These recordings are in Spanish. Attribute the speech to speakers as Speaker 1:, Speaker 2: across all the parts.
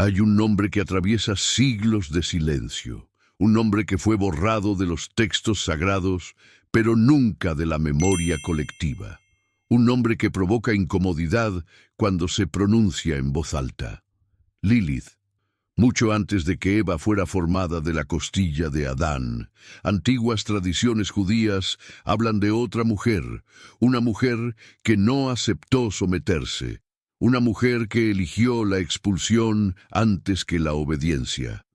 Speaker 1: Hay un nombre que atraviesa siglos de silencio, un nombre que fue borrado de los textos sagrados, pero nunca de la memoria colectiva. Un nombre que provoca incomodidad cuando se pronuncia en voz alta. Lilith. Mucho antes de que Eva fuera formada de la costilla de Adán, antiguas tradiciones judías hablan de otra mujer, una mujer que no aceptó someterse, una mujer que eligió la expulsión antes que la obediencia.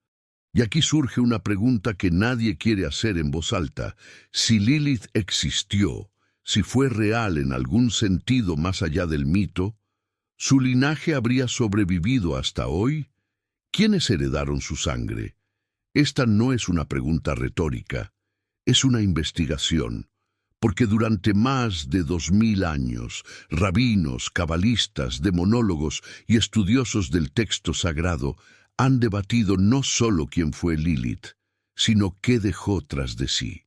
Speaker 1: Y aquí surge una pregunta que nadie quiere hacer en voz alta. Si Lilith existió, si fue real en algún sentido más allá del mito, ¿su linaje habría sobrevivido hasta hoy? ¿Quiénes heredaron su sangre? Esta no es una pregunta retórica, es una investigación, porque durante más de 2000 años, rabinos, cabalistas, demonólogos y estudiosos del texto sagrado han debatido no solo quién fue Lilith, sino qué dejó tras de sí.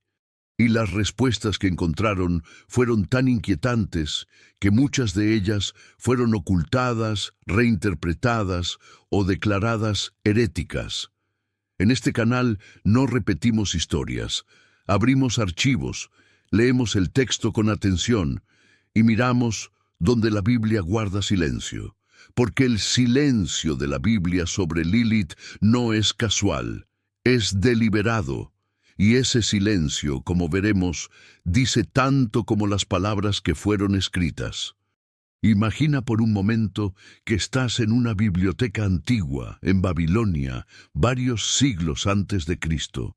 Speaker 1: Y las respuestas que encontraron fueron tan inquietantes que muchas de ellas fueron ocultadas, reinterpretadas o declaradas heréticas. En este canal no repetimos historias, abrimos archivos, leemos el texto con atención y miramos donde la Biblia guarda silencio, porque el silencio de la Biblia sobre Lilith no es casual, es deliberado. Y ese silencio, como veremos, dice tanto como las palabras que fueron escritas. Imagina por un momento que estás en una biblioteca antigua, en Babilonia, varios siglos antes de Cristo.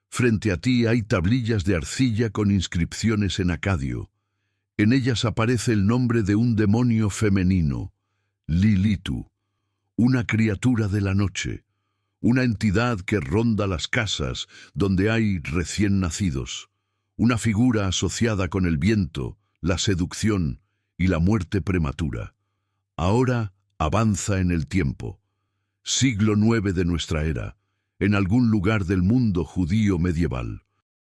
Speaker 1: Frente a ti hay tablillas de arcilla con inscripciones en acadio. En ellas aparece el nombre de un demonio femenino, Lilitu, una criatura de la noche. Una entidad que ronda las casas donde hay recién nacidos, una figura asociada con el viento, la seducción y la muerte prematura. Ahora avanza en el tiempo, siglo IX de nuestra era, en algún lugar del mundo judío medieval.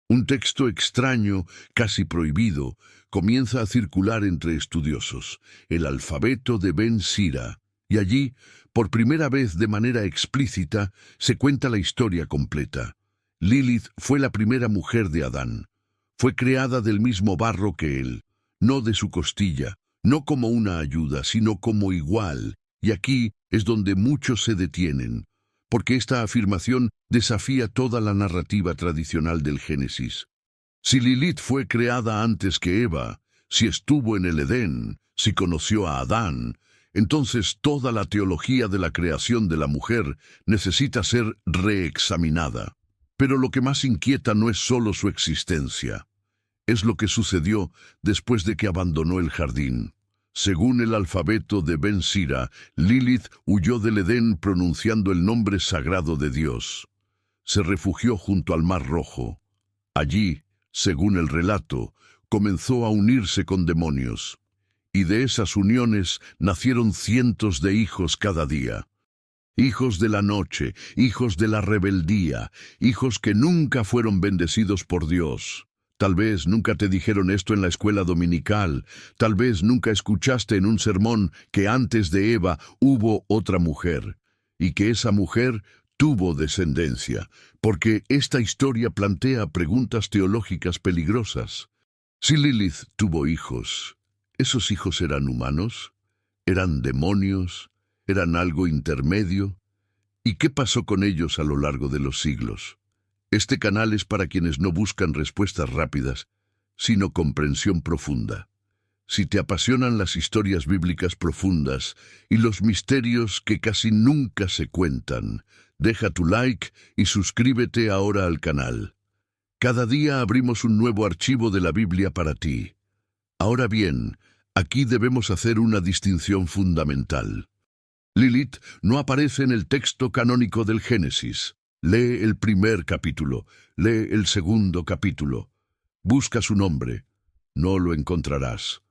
Speaker 1: Un texto extraño, casi prohibido, comienza a circular entre estudiosos, el alfabeto de Ben Sira, y allí, por primera vez de manera explícita, se cuenta la historia completa. Lilith fue la primera mujer de Adán. Fue creada del mismo barro que él, no de su costilla, no como una ayuda, sino como igual. Y aquí es donde muchos se detienen, porque esta afirmación desafía toda la narrativa tradicional del Génesis. Si Lilith fue creada antes que Eva, si estuvo en el Edén, si conoció a Adán, entonces toda la teología de la creación de la mujer necesita ser reexaminada. Pero lo que más inquieta no es solo su existencia, es lo que sucedió después de que abandonó el jardín. Según el alfabeto de Ben Sira, Lilith huyó del Edén pronunciando el nombre sagrado de Dios. Se refugió junto al Mar Rojo. Allí, según el relato, comenzó a unirse con demonios. Y de esas uniones nacieron cientos de hijos cada día. Hijos de la noche, hijos de la rebeldía, hijos que nunca fueron bendecidos por Dios. Tal vez nunca te dijeron esto en la escuela dominical, tal vez nunca escuchaste en un sermón que antes de Eva hubo otra mujer, y que esa mujer tuvo descendencia, porque esta historia plantea preguntas teológicas peligrosas. Si Lilith tuvo hijos, ¿esos hijos eran humanos? ¿Eran demonios? ¿Eran algo intermedio? ¿Y qué pasó con ellos a lo largo de los siglos? Este canal es para quienes no buscan respuestas rápidas, sino comprensión profunda. Si te apasionan las historias bíblicas profundas y los misterios que casi nunca se cuentan, deja tu like y suscríbete ahora al canal. Cada día abrimos un nuevo archivo de la Biblia para ti. Ahora bien, aquí debemos hacer una distinción fundamental. Lilith no aparece en el texto canónico del Génesis. Lee el primer capítulo, lee el segundo capítulo. Busca su nombre. No lo encontrarás.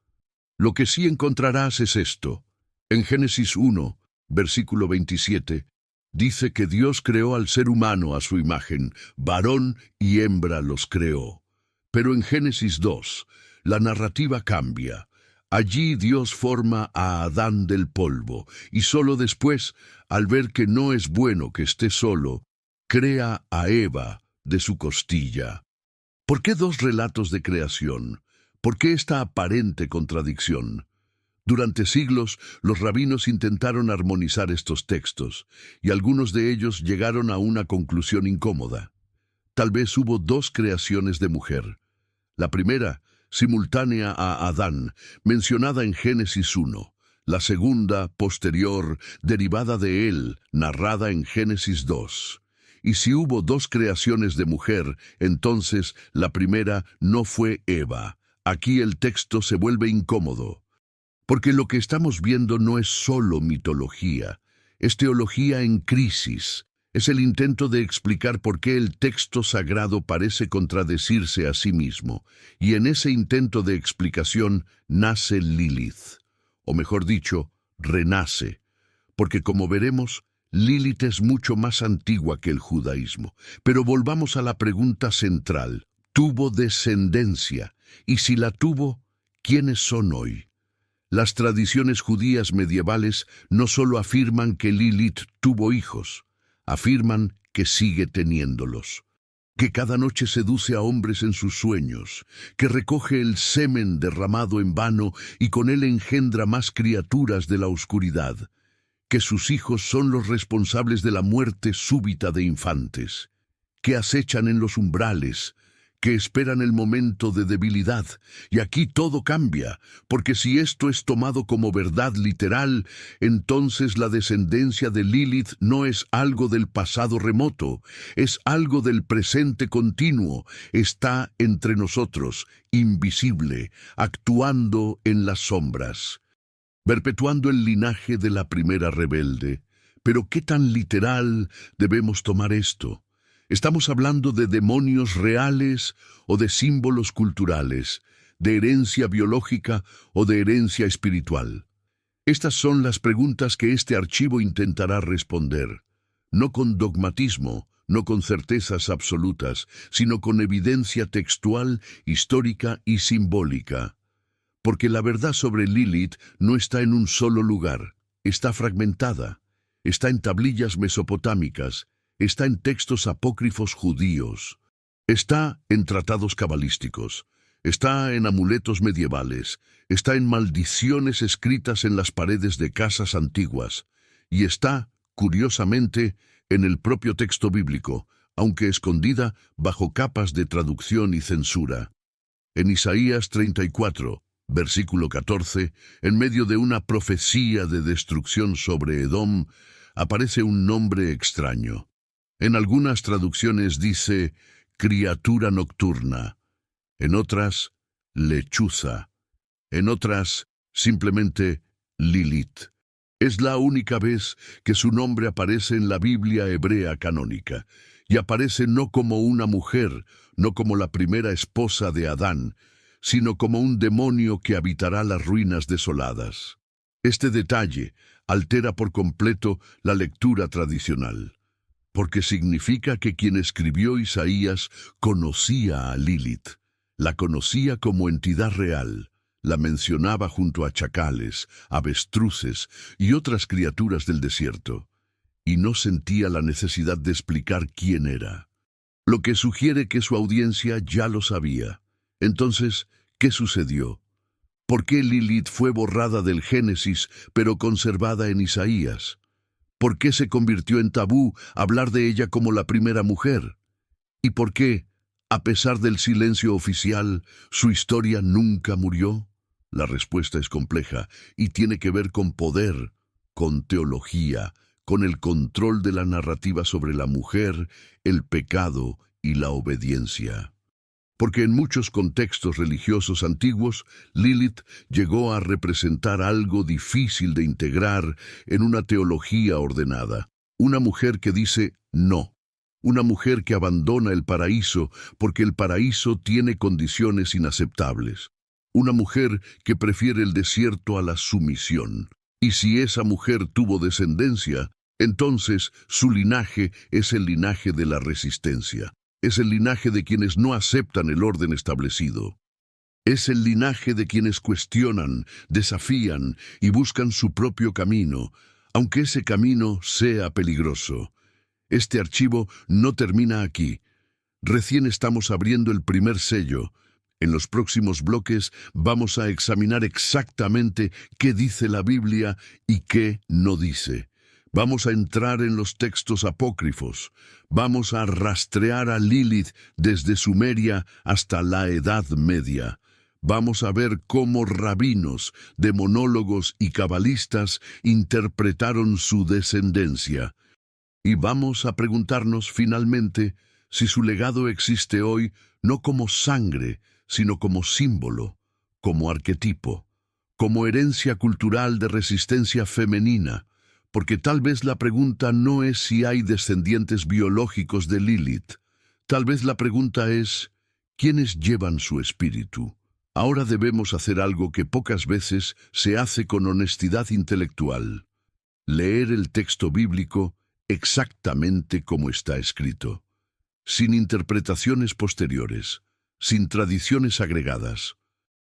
Speaker 1: Lo que sí encontrarás es esto. En Génesis 1, versículo 27, dice que Dios creó al ser humano a su imagen, varón y hembra los creó. Pero en Génesis 2, la narrativa cambia. Allí Dios forma a Adán del polvo, y solo después, al ver que no es bueno que esté solo, crea a Eva de su costilla. ¿Por qué dos relatos de creación? ¿Por qué esta aparente contradicción? Durante siglos, los rabinos intentaron armonizar estos textos, y algunos de ellos llegaron a una conclusión incómoda. Tal vez hubo dos creaciones de mujer. La primera, simultánea a Adán, mencionada en Génesis 1. La segunda, posterior, derivada de él, narrada en Génesis 2. Y si hubo dos creaciones de mujer, entonces la primera no fue Eva. Aquí el texto se vuelve incómodo. Porque lo que estamos viendo no es solo mitología, es teología en crisis. Es el intento de explicar por qué el texto sagrado parece contradecirse a sí mismo, y en ese intento de explicación nace Lilith, o mejor dicho, renace, porque como veremos, Lilith es mucho más antigua que el judaísmo. Pero volvamos a la pregunta central. ¿Tuvo descendencia? Y si la tuvo, ¿quiénes son hoy? Las tradiciones judías medievales no solo afirman que Lilith tuvo hijos, afirman que sigue teniéndolos, que cada noche seduce a hombres en sus sueños, que recoge el semen derramado en vano y con él engendra más criaturas de la oscuridad, que sus hijos son los responsables de la muerte súbita de infantes, que acechan en los umbrales, que esperan el momento de debilidad. Y aquí todo cambia, porque si esto es tomado como verdad literal, entonces la descendencia de Lilith no es algo del pasado remoto, es algo del presente continuo, está entre nosotros, invisible, actuando en las sombras, perpetuando el linaje de la primera rebelde. Pero ¿qué tan literal debemos tomar esto? ¿Estamos hablando de demonios reales o de símbolos culturales, de herencia biológica o de herencia espiritual? Estas son las preguntas que este archivo intentará responder, no con dogmatismo, no con certezas absolutas, sino con evidencia textual, histórica y simbólica. Porque la verdad sobre Lilith no está en un solo lugar, está fragmentada, está en tablillas mesopotámicas, está en textos apócrifos judíos, está en tratados cabalísticos, está en amuletos medievales, está en maldiciones escritas en las paredes de casas antiguas, y está, curiosamente, en el propio texto bíblico, aunque escondida bajo capas de traducción y censura. En Isaías 34, versículo 14, en medio de una profecía de destrucción sobre Edom, aparece un nombre extraño. En algunas traducciones dice criatura nocturna, en otras lechuza, en otras simplemente Lilith. Es la única vez que su nombre aparece en la Biblia hebrea canónica, y aparece no como una mujer, no como la primera esposa de Adán, sino como un demonio que habitará las ruinas desoladas. Este detalle altera por completo la lectura tradicional, porque significa que quien escribió Isaías conocía a Lilith, la conocía como entidad real, la mencionaba junto a chacales, avestruces y otras criaturas del desierto, y no sentía la necesidad de explicar quién era, lo que sugiere que su audiencia ya lo sabía. Entonces, ¿qué sucedió? ¿Por qué Lilith fue borrada del Génesis, pero conservada en Isaías? ¿Por qué se convirtió en tabú hablar de ella como la primera mujer? ¿Y por qué, a pesar del silencio oficial, su historia nunca murió? La respuesta es compleja y tiene que ver con poder, con teología, con el control de la narrativa sobre la mujer, el pecado y la obediencia. Porque en muchos contextos religiosos antiguos, Lilith llegó a representar algo difícil de integrar en una teología ordenada. Una mujer que dice no. Una mujer que abandona el paraíso porque el paraíso tiene condiciones inaceptables. Una mujer que prefiere el desierto a la sumisión. Y si esa mujer tuvo descendencia, entonces su linaje es el linaje de la resistencia. Es el linaje de quienes no aceptan el orden establecido. Es el linaje de quienes cuestionan, desafían y buscan su propio camino, aunque ese camino sea peligroso. Este archivo no termina aquí. Recién estamos abriendo el primer sello. En los próximos bloques vamos a examinar exactamente qué dice la Biblia y qué no dice. Vamos a entrar en los textos apócrifos. Vamos a rastrear a Lilith desde Sumeria hasta la Edad Media. Vamos a ver cómo rabinos, demonólogos y cabalistas interpretaron su descendencia. Y vamos a preguntarnos finalmente si su legado existe hoy no como sangre, sino como símbolo, como arquetipo, como herencia cultural de resistencia femenina, porque tal vez la pregunta no es si hay descendientes biológicos de Lilith. Tal vez la pregunta es, ¿quiénes llevan su espíritu? Ahora debemos hacer algo que pocas veces se hace con honestidad intelectual: leer el texto bíblico exactamente como está escrito, sin interpretaciones posteriores, sin tradiciones agregadas,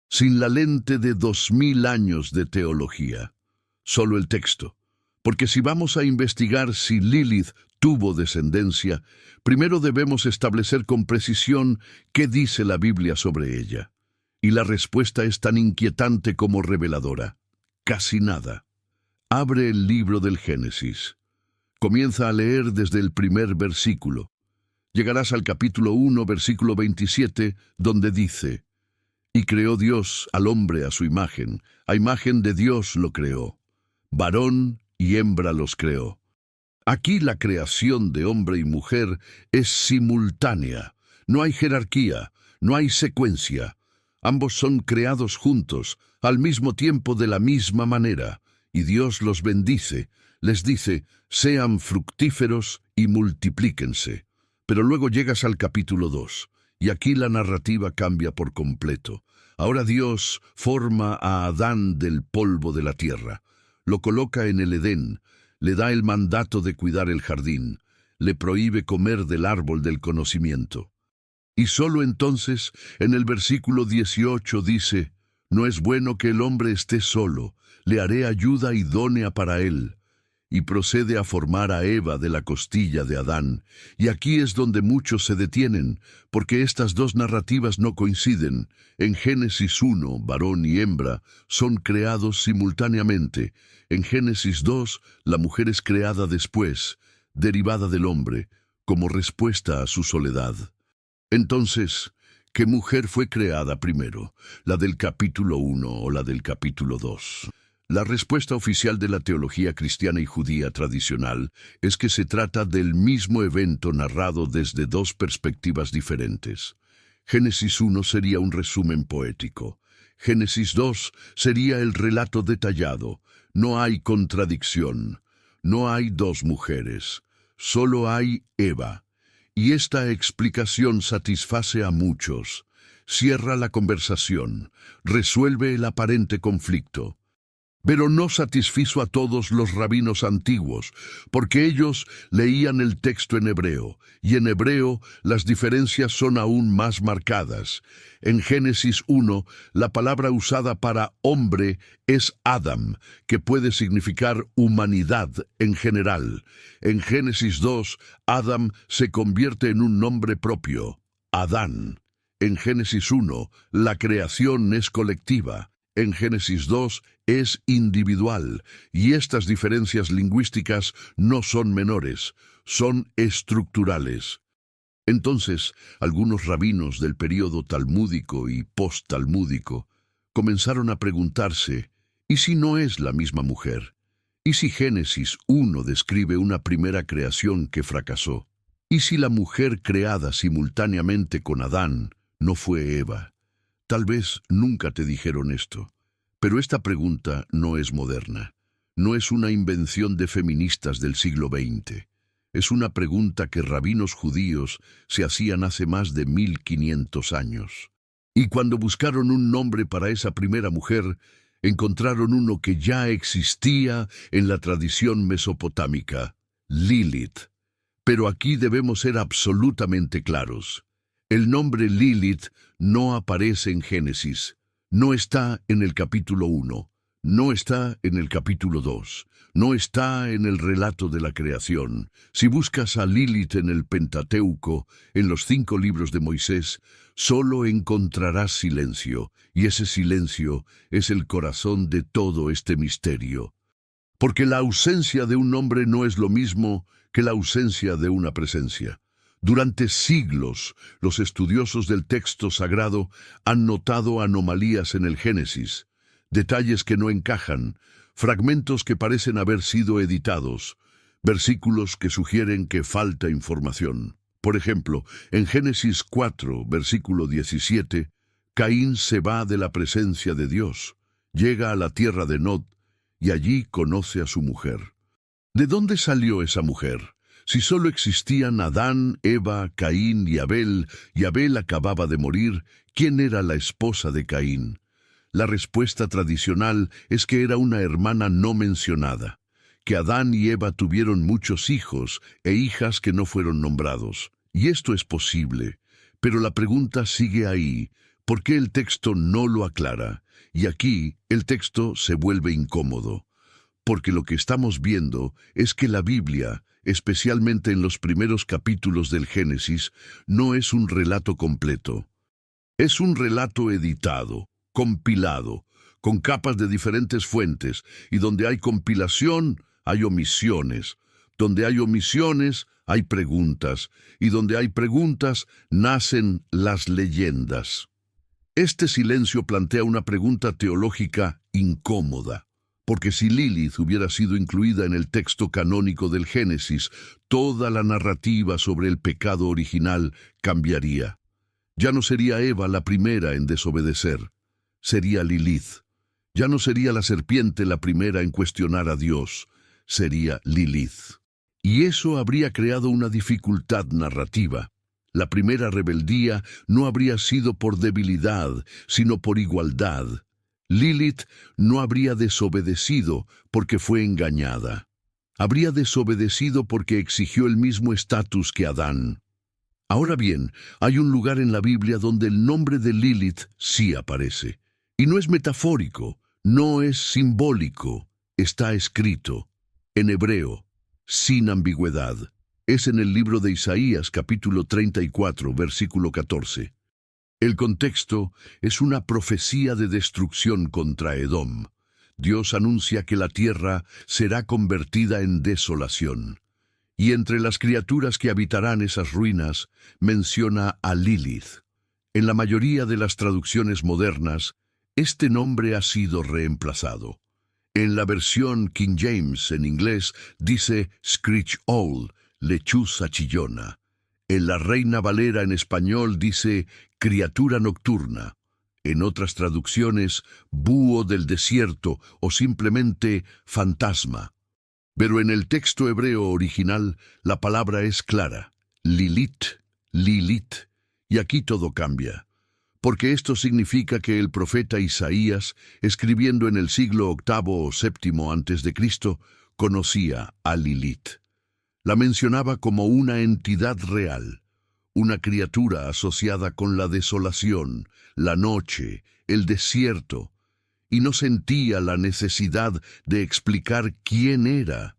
Speaker 1: sin la lente de 2000 años de teología, solo el texto. Porque si vamos a investigar si Lilith tuvo descendencia, primero debemos establecer con precisión qué dice la Biblia sobre ella. Y la respuesta es tan inquietante como reveladora: casi nada. Abre el libro del Génesis. Comienza a leer desde el primer versículo. Llegarás al capítulo 1, versículo 27, donde dice: «Y creó Dios al hombre a su imagen, a imagen de Dios lo creó. Varón y hembra los creó». Aquí la creación de hombre y mujer es simultánea. No hay jerarquía, no hay secuencia. Ambos son creados juntos, al mismo tiempo, de la misma manera. Y Dios los bendice, les dice: «Sean fructíferos y multiplíquense». Pero luego llegas al capítulo 2, y aquí la narrativa cambia por completo. Ahora Dios forma a Adán del polvo de la tierra, lo coloca en el Edén, le da el mandato de cuidar el jardín, le prohíbe comer del árbol del conocimiento. Y solo entonces, en el versículo 18 dice: «No es bueno que el hombre esté solo, le haré ayuda idónea para él». Y procede a formar a Eva de la costilla de Adán. Y aquí es donde muchos se detienen, porque estas dos narrativas no coinciden. En Génesis 1, varón y hembra son creados simultáneamente. En Génesis 2, la mujer es creada después, derivada del hombre, como respuesta a su soledad. Entonces, ¿qué mujer fue creada primero? ¿La del capítulo 1 o la del capítulo 2? La respuesta oficial de la teología cristiana y judía tradicional es que se trata del mismo evento narrado desde dos perspectivas diferentes. Génesis 1 sería un resumen poético. Génesis 2 sería el relato detallado. No hay contradicción. No hay dos mujeres. Solo hay Eva. Y esta explicación satisface a muchos. Cierra la conversación. Resuelve el aparente conflicto. Pero no satisfizo a todos los rabinos antiguos, porque ellos leían el texto en hebreo, y en hebreo las diferencias son aún más marcadas. En Génesis 1, la palabra usada para hombre es Adam, que puede significar humanidad en general. En Génesis 2, Adam se convierte en un nombre propio, Adán. En Génesis 1, la creación es colectiva. En Génesis 2 es individual, y estas diferencias lingüísticas no son menores, son estructurales. Entonces, algunos rabinos del período talmúdico y post-talmúdico comenzaron a preguntarse: ¿y si no es la misma mujer? ¿Y si Génesis 1 describe una primera creación que fracasó? ¿Y si la mujer creada simultáneamente con Adán no fue Eva? Tal vez nunca te dijeron esto, pero esta pregunta no es moderna. No es una invención de feministas del siglo XX. Es una pregunta que rabinos judíos se hacían hace más de 1500 años. Y cuando buscaron un nombre para esa primera mujer, encontraron uno que ya existía en la tradición mesopotámica: Lilith. Pero aquí debemos ser absolutamente claros. El nombre Lilith no aparece en Génesis, no está en el capítulo 1, no está en el capítulo 2, no está en el relato de la creación. Si buscas a Lilith en el Pentateuco, en los 5 libros de Moisés, solo encontrarás silencio, y ese silencio es el corazón de todo este misterio. Porque la ausencia de un nombre no es lo mismo que la ausencia de una presencia. Durante siglos, los estudiosos del texto sagrado han notado anomalías en el Génesis, detalles que no encajan, fragmentos que parecen haber sido editados, versículos que sugieren que falta información. Por ejemplo, en Génesis 4, versículo 17, Caín se va de la presencia de Dios, llega a la tierra de Nod y allí conoce a su mujer. ¿De dónde salió esa mujer? Si solo existían Adán, Eva, Caín y Abel acababa de morir, ¿quién era la esposa de Caín? La respuesta tradicional es que era una hermana no mencionada, que Adán y Eva tuvieron muchos hijos e hijas que no fueron nombrados. Y esto es posible, pero la pregunta sigue ahí, ¿por qué el texto no lo aclara? Y aquí el texto se vuelve incómodo, porque lo que estamos viendo es que la Biblia, especialmente en los primeros capítulos del Génesis, no es un relato completo. Es un relato editado, compilado, con capas de diferentes fuentes, y donde hay compilación, hay omisiones. Donde hay omisiones, hay preguntas, y donde hay preguntas, nacen las leyendas. Este silencio plantea una pregunta teológica incómoda, porque si Lilith hubiera sido incluida en el texto canónico del Génesis, toda la narrativa sobre el pecado original cambiaría. Ya no sería Eva la primera en desobedecer, sería Lilith. Ya no sería la serpiente la primera en cuestionar a Dios, sería Lilith. Y eso habría creado una dificultad narrativa. La primera rebeldía no habría sido por debilidad, sino por igualdad. Lilith no habría desobedecido porque fue engañada. Habría desobedecido porque exigió el mismo estatus que Adán. Ahora bien, hay un lugar en la Biblia donde el nombre de Lilith sí aparece. Y no es metafórico, no es simbólico, está escrito, en hebreo, sin ambigüedad. Es en el libro de Isaías, capítulo 34, versículo 14. El contexto es una profecía de destrucción contra Edom. Dios anuncia que la tierra será convertida en desolación. Y entre las criaturas que habitarán esas ruinas, menciona a Lilith. En la mayoría de las traducciones modernas, este nombre ha sido reemplazado. En la versión King James en inglés dice Screech Owl, lechuza chillona. En la Reina Valera en español dice criatura nocturna. En otras traducciones, búho del desierto o simplemente fantasma. Pero en el texto hebreo original, la palabra es clara, Lilith, Lilith. Y aquí todo cambia, porque esto significa que el profeta Isaías, escribiendo en el siglo VIII o VII antes de Cristo, conocía a Lilith. La mencionaba como una entidad real, una criatura asociada con la desolación, la noche, el desierto, y no sentía la necesidad de explicar quién era,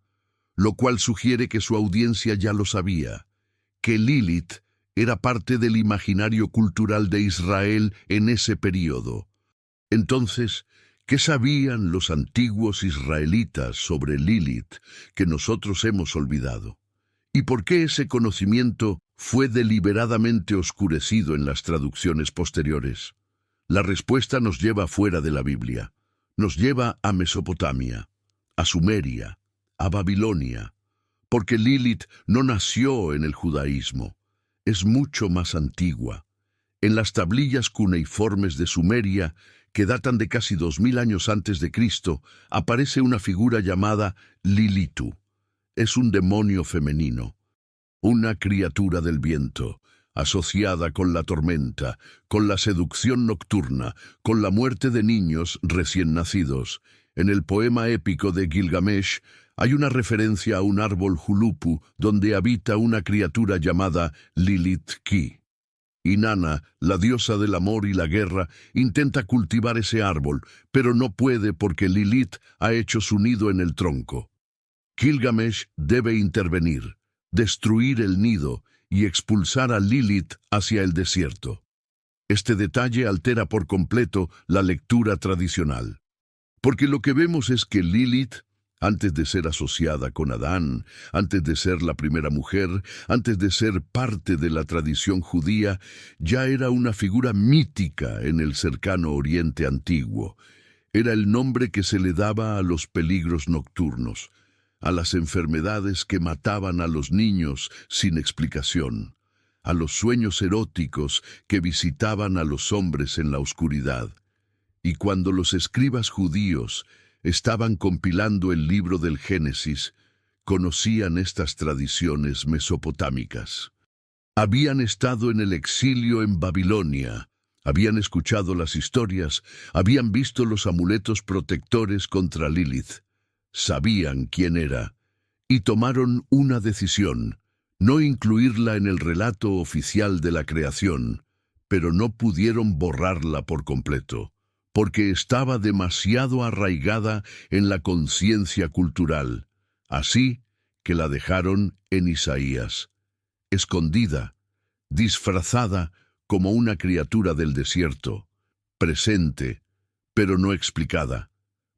Speaker 1: lo cual sugiere que su audiencia ya lo sabía, que Lilith era parte del imaginario cultural de Israel en ese período. Entonces, ¿qué sabían los antiguos israelitas sobre Lilith que nosotros hemos olvidado? ¿Y por qué ese conocimiento fue deliberadamente oscurecido en las traducciones posteriores? La respuesta nos lleva fuera de la Biblia. Nos lleva a Mesopotamia, a Sumeria, a Babilonia, porque Lilith no nació en el judaísmo. Es mucho más antigua. En las tablillas cuneiformes de Sumeria, que datan de casi 2000 años antes de Cristo, aparece una figura llamada Lilitu. Es un demonio femenino, una criatura del viento, asociada con la tormenta, con la seducción nocturna, con la muerte de niños recién nacidos. En el poema épico de Gilgamesh hay una referencia a un árbol julupu donde habita una criatura llamada Lilith Ki. Inanna, la diosa del amor y la guerra, intenta cultivar ese árbol, pero no puede porque Lilith ha hecho su nido en el tronco. Gilgamesh debe intervenir, destruir el nido y expulsar a Lilith hacia el desierto. Este detalle altera por completo la lectura tradicional. Porque lo que vemos es que Lilith, antes de ser asociada con Adán, antes de ser la primera mujer, antes de ser parte de la tradición judía, ya era una figura mítica en el cercano Oriente Antiguo. Era el nombre que se le daba a los peligros nocturnos, a las enfermedades que mataban a los niños sin explicación, a los sueños eróticos que visitaban a los hombres en la oscuridad. Y cuando los escribas judíos estaban compilando el libro del Génesis, conocían estas tradiciones mesopotámicas. Habían estado en el exilio en Babilonia, habían escuchado las historias, habían visto los amuletos protectores contra Lilith. Sabían quién era, y tomaron una decisión: no incluirla en el relato oficial de la creación, pero no pudieron borrarla por completo, porque estaba demasiado arraigada en la conciencia cultural, así que la dejaron en Isaías, escondida, disfrazada como una criatura del desierto, presente, pero no explicada,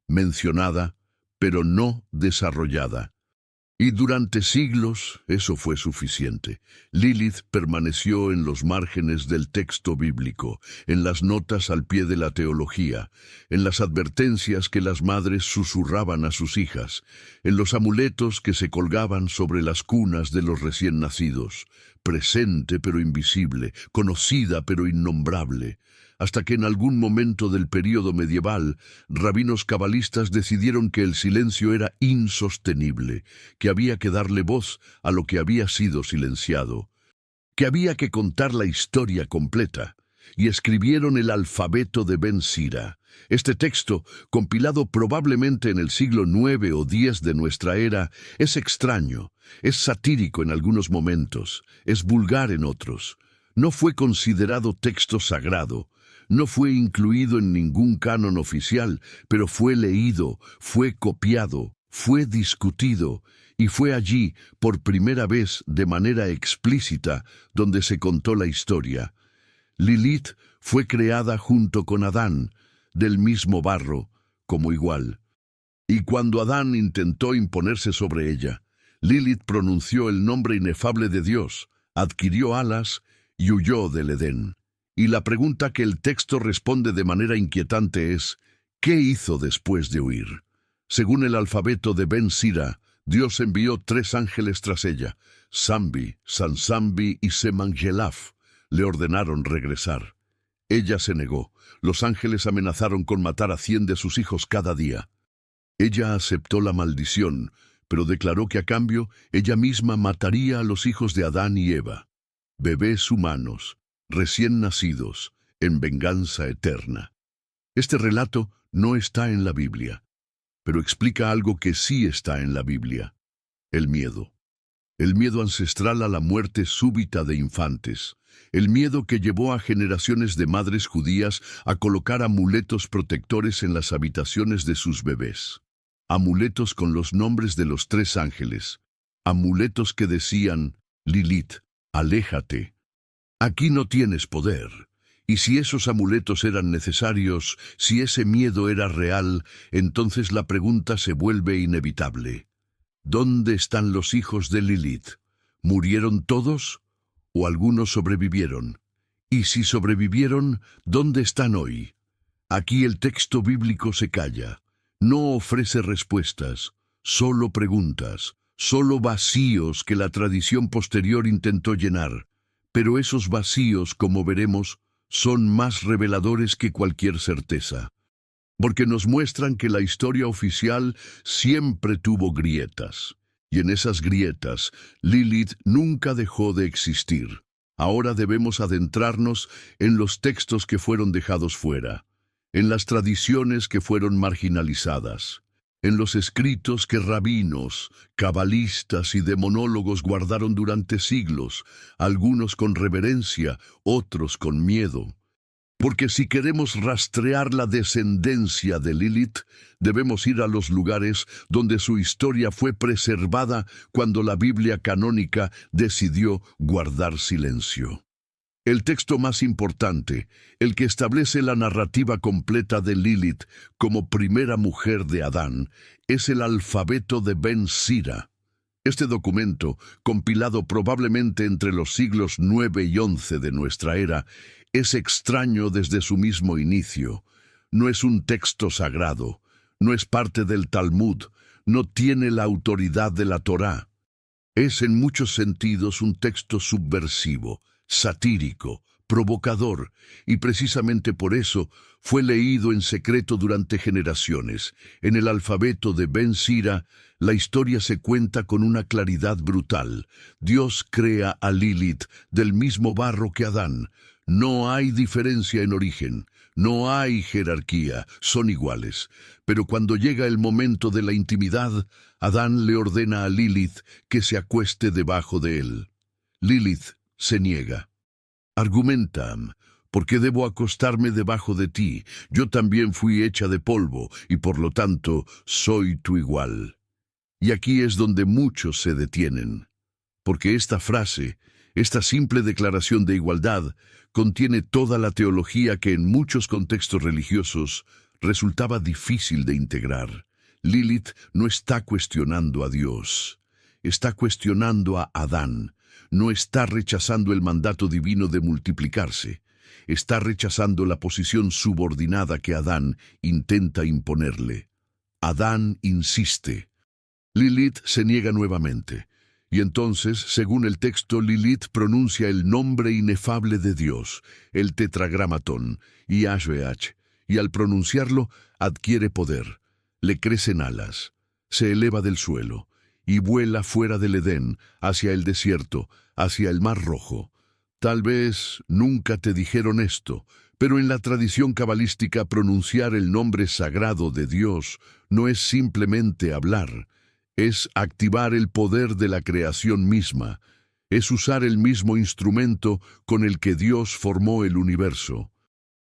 Speaker 1: mencionada, pero no desarrollada. Y durante siglos eso fue suficiente. Lilith permaneció en los márgenes del texto bíblico, en las notas al pie de la teología, en las advertencias que las madres susurraban a sus hijas, en los amuletos que se colgaban sobre las cunas de los recién nacidos, presente pero invisible, conocida pero innombrable, hasta que en algún momento del período medieval, rabinos cabalistas decidieron que el silencio era insostenible, que había que darle voz a lo que había sido silenciado, que había que contar la historia completa, y escribieron el alfabeto de Ben Sira. Este texto, compilado probablemente en el siglo IX o X de nuestra era, es extraño, es satírico en algunos momentos, es vulgar en otros. No fue considerado texto sagrado, no fue incluido en ningún canon oficial, pero fue leído, fue copiado, fue discutido, y fue allí, por primera vez de manera explícita, donde se contó la historia. Lilith fue creada junto con Adán, del mismo barro, como igual. Y cuando Adán intentó imponerse sobre ella, Lilith pronunció el nombre inefable de Dios, adquirió alas y huyó del Edén. Y la pregunta que el texto responde de manera inquietante es: ¿qué hizo después de huir? Según el alfabeto de Ben Sira, Dios envió 3 ángeles tras ella. Sambi, Sansambi y Semangelaf le ordenaron regresar. Ella se negó. Los ángeles amenazaron con matar a 100 de sus hijos cada día. Ella aceptó la maldición, pero declaró que a cambio ella misma mataría a los hijos de Adán y Eva, bebés humanos, recién nacidos, en venganza eterna. Este relato no está en la Biblia, pero explica algo que sí está en la Biblia: el miedo. El miedo ancestral a la muerte súbita de infantes, el miedo que llevó a generaciones de madres judías a colocar amuletos protectores en las habitaciones de sus bebés. Amuletos con los nombres de los 3 ángeles, amuletos que decían: Lilith, aléjate. Aquí no tienes poder. Y si esos amuletos eran necesarios, si ese miedo era real, entonces la pregunta se vuelve inevitable: ¿dónde están los hijos de Lilith? ¿Murieron todos? ¿O algunos sobrevivieron? Y si sobrevivieron, ¿dónde están hoy? Aquí el texto bíblico se calla. No ofrece respuestas, solo preguntas, solo vacíos que la tradición posterior intentó llenar. Pero esos vacíos, como veremos, son más reveladores que cualquier certeza, porque nos muestran que la historia oficial siempre tuvo grietas, y en esas grietas Lilith nunca dejó de existir. Ahora debemos adentrarnos en los textos que fueron dejados fuera, en las tradiciones que fueron marginalizadas, En los escritos que rabinos, cabalistas y demonólogos guardaron durante siglos, algunos con reverencia, otros con miedo. Porque si queremos rastrear la descendencia de Lilith, debemos ir a los lugares donde su historia fue preservada cuando la Biblia canónica decidió guardar silencio. El texto más importante, el que establece la narrativa completa de Lilith como primera mujer de Adán, es el alfabeto de Ben Sira. Este documento, compilado probablemente entre los siglos 9 y 11 de nuestra era, es extraño desde su mismo inicio. No es un texto sagrado, no es parte del Talmud, no tiene la autoridad de la Torá. Es en muchos sentidos un texto subversivo, satírico, provocador, y precisamente por eso fue leído en secreto durante generaciones. En el alfabeto de Ben Sira, la historia se cuenta con una claridad brutal. Dios crea a Lilith del mismo barro que Adán. No hay diferencia en origen, no hay jerarquía, son iguales. Pero cuando llega el momento de la intimidad, Adán le ordena a Lilith que se acueste debajo de él. Lilith se niega. Argumenta: ¿por qué debo acostarme debajo de ti? Yo también fui hecha de polvo y por lo tanto soy tu igual. Y aquí es donde muchos se detienen, porque esta frase, esta simple declaración de igualdad, contiene toda la teología que en muchos contextos religiosos resultaba difícil de integrar. Lilith no está cuestionando a Dios, está cuestionando a Adán. No está rechazando el mandato divino de multiplicarse, está rechazando la posición subordinada que Adán intenta imponerle. Adán insiste. Lilith se niega nuevamente, y entonces, según el texto, Lilith pronuncia el nombre inefable de Dios, el tetragramatón, Yahweh, y al pronunciarlo adquiere poder, le crecen alas, se eleva del suelo, y vuela fuera del Edén, hacia el desierto, hacia el Mar Rojo. Tal vez nunca te dijeron esto, pero en la tradición cabalística pronunciar el nombre sagrado de Dios no es simplemente hablar, es activar el poder de la creación misma, es usar el mismo instrumento con el que Dios formó el universo.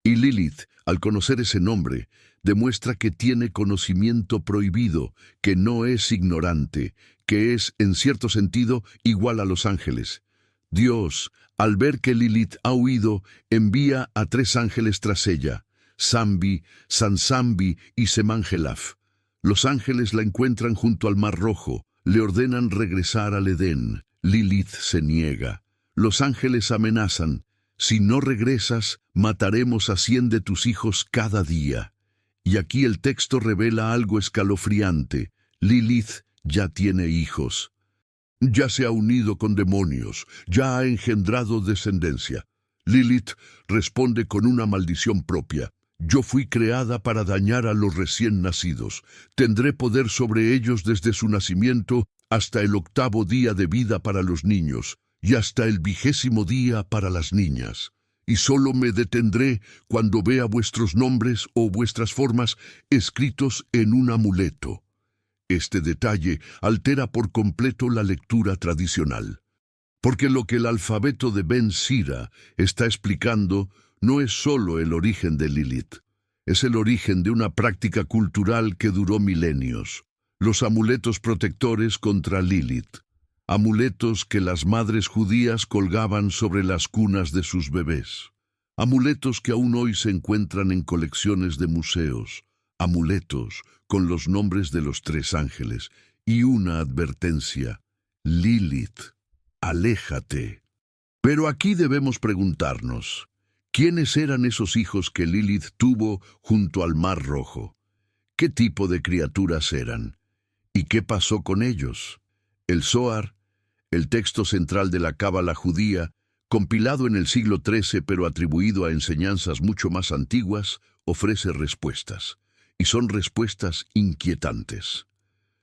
Speaker 1: Y Lilith, al conocer ese nombre, demuestra que tiene conocimiento prohibido, que no es ignorante, que es, en cierto sentido, igual a los ángeles. Dios, al ver que Lilith ha huido, envía a 3 ángeles tras ella, Sambi, Sansambi y Semangelaf. Los ángeles la encuentran junto al Mar Rojo, le ordenan regresar al Edén. Lilith se niega. Los ángeles amenazan: si no regresas, mataremos a 100 de tus hijos cada día. Y aquí el texto revela algo escalofriante. Lilith ya tiene hijos. Ya se ha unido con demonios, ya ha engendrado descendencia. Lilith responde con una maldición propia. Yo fui creada para dañar a los recién nacidos. Tendré poder sobre ellos desde su nacimiento hasta el 8º día de vida para los niños y hasta el 20º día para las niñas. Y solo me detendré cuando vea vuestros nombres o vuestras formas escritos en un amuleto. Este detalle altera por completo la lectura tradicional, porque lo que el alfabeto de Ben Sira está explicando no es solo el origen de Lilith, es el origen de una práctica cultural que duró milenios, los amuletos protectores contra Lilith, amuletos que las madres judías colgaban sobre las cunas de sus bebés, amuletos que aún hoy se encuentran en colecciones de museos, amuletos con los nombres de los 3 ángeles y una advertencia: Lilith, aléjate. Pero aquí debemos preguntarnos, ¿quiénes eran esos hijos que Lilith tuvo junto al Mar Rojo? ¿Qué tipo de criaturas eran? ¿Y qué pasó con ellos? El Zohar, el texto central de la cábala judía, compilado en el siglo XIII pero atribuido a enseñanzas mucho más antiguas, ofrece respuestas. Y son respuestas inquietantes.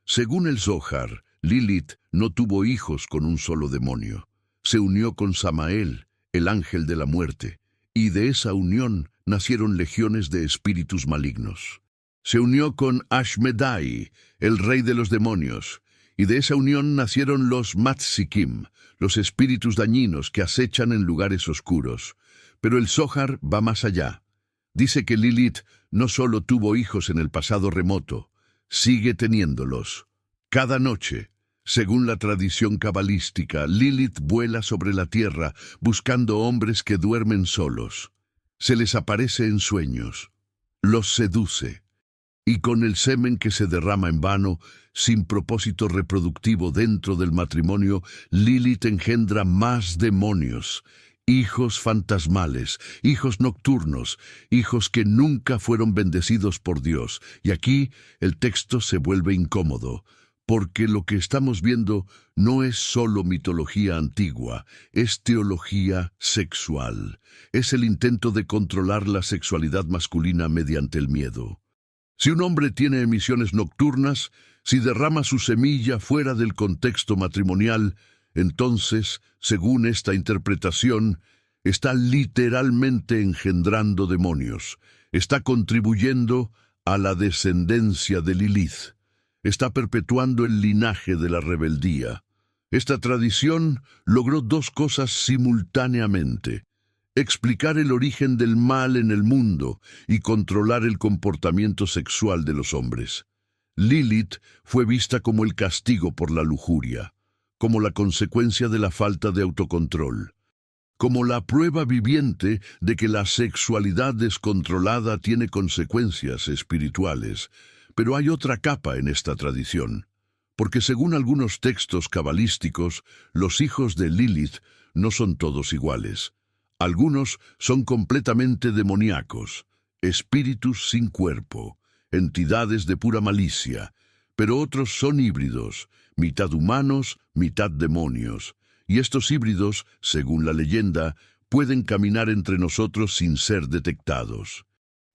Speaker 1: Según el Zohar, Lilith no tuvo hijos con un solo demonio. Se unió con Samael, el ángel de la muerte, y de esa unión nacieron legiones de espíritus malignos. Se unió con Ashmedai, el rey de los demonios, y de esa unión nacieron los Matsikim, los espíritus dañinos que acechan en lugares oscuros. Pero el Zohar va más allá. Dice que Lilith no solo tuvo hijos en el pasado remoto, sigue teniéndolos. Cada noche, según la tradición cabalística, Lilith vuela sobre la tierra buscando hombres que duermen solos. Se les aparece en sueños, los seduce, y con el semen que se derrama en vano, sin propósito reproductivo dentro del matrimonio, Lilith engendra más demonios, hijos fantasmales, hijos nocturnos, hijos que nunca fueron bendecidos por Dios. Y aquí el texto se vuelve incómodo, porque lo que estamos viendo no es solo mitología antigua, es teología sexual. Es el intento de controlar la sexualidad masculina mediante el miedo. Si un hombre tiene emisiones nocturnas, si derrama su semilla fuera del contexto matrimonial, entonces, según esta interpretación, está literalmente engendrando demonios, está contribuyendo a la descendencia de Lilith, está perpetuando el linaje de la rebeldía. Esta tradición logró dos cosas simultáneamente: explicar el origen del mal en el mundo y controlar el comportamiento sexual de los hombres. Lilith fue vista como el castigo por la lujuria, como la consecuencia de la falta de autocontrol, como la prueba viviente de que la sexualidad descontrolada tiene consecuencias espirituales. Pero hay otra capa en esta tradición, porque según algunos textos cabalísticos, los hijos de Lilith no son todos iguales. Algunos son completamente demoníacos, espíritus sin cuerpo, entidades de pura malicia, pero otros son híbridos, mitad humanos, mitad demonios, y estos híbridos, según la leyenda, pueden caminar entre nosotros sin ser detectados.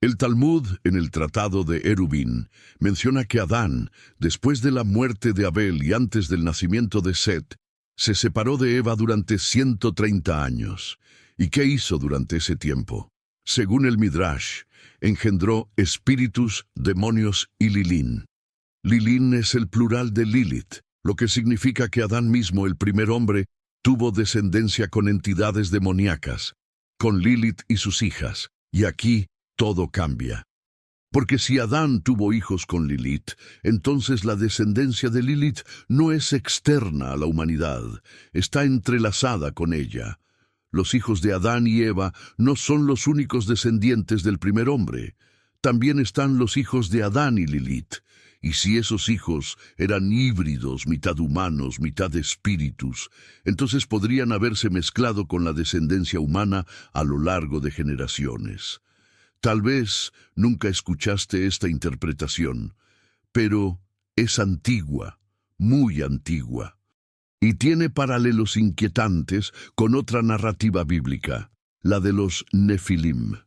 Speaker 1: El Talmud, en el Tratado de Erubín, menciona que Adán, después de la muerte de Abel y antes del nacimiento de Set, se separó de Eva durante 130 años. ¿Y qué hizo durante ese tiempo? Según el Midrash, engendró espíritus, demonios y Lilín. Lilín es el plural de Lilith, lo que significa que Adán mismo, el primer hombre, tuvo descendencia con entidades demoníacas, con Lilith y sus hijas. Y aquí todo cambia. Porque si Adán tuvo hijos con Lilith, entonces la descendencia de Lilith no es externa a la humanidad, está entrelazada con ella. Los hijos de Adán y Eva no son los únicos descendientes del primer hombre. También están los hijos de Adán y Lilith. Y si esos hijos eran híbridos, mitad humanos, mitad espíritus, entonces podrían haberse mezclado con la descendencia humana a lo largo de generaciones. Tal vez nunca escuchaste esta interpretación, pero es antigua, muy antigua, y tiene paralelos inquietantes con otra narrativa bíblica, la de los Nefilim.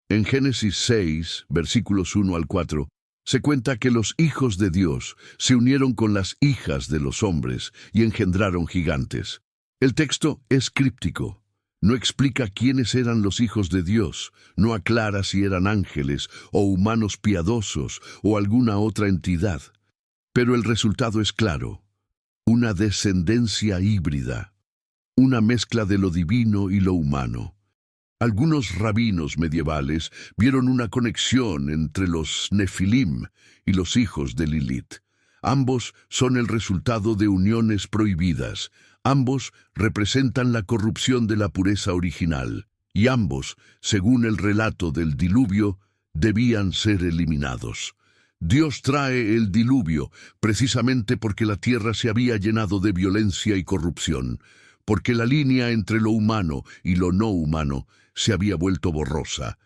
Speaker 1: En Génesis 6, versículos 1 al 4, se cuenta que los hijos de Dios se unieron con las hijas de los hombres y engendraron gigantes. El texto es críptico. No explica quiénes eran los hijos de Dios, no aclara si eran ángeles o humanos piadosos o alguna otra entidad. Pero el resultado es claro: una descendencia híbrida, una mezcla de lo divino y lo humano. Algunos rabinos medievales vieron una conexión entre los Nefilim y los hijos de Lilith. Ambos son el resultado de uniones prohibidas. Ambos representan la corrupción de la pureza original, y ambos, según el relato del diluvio, debían ser eliminados. Dios trae el diluvio precisamente porque la tierra se había llenado de violencia y corrupción, porque la línea entre lo humano y lo no humano se había vuelto borrosa.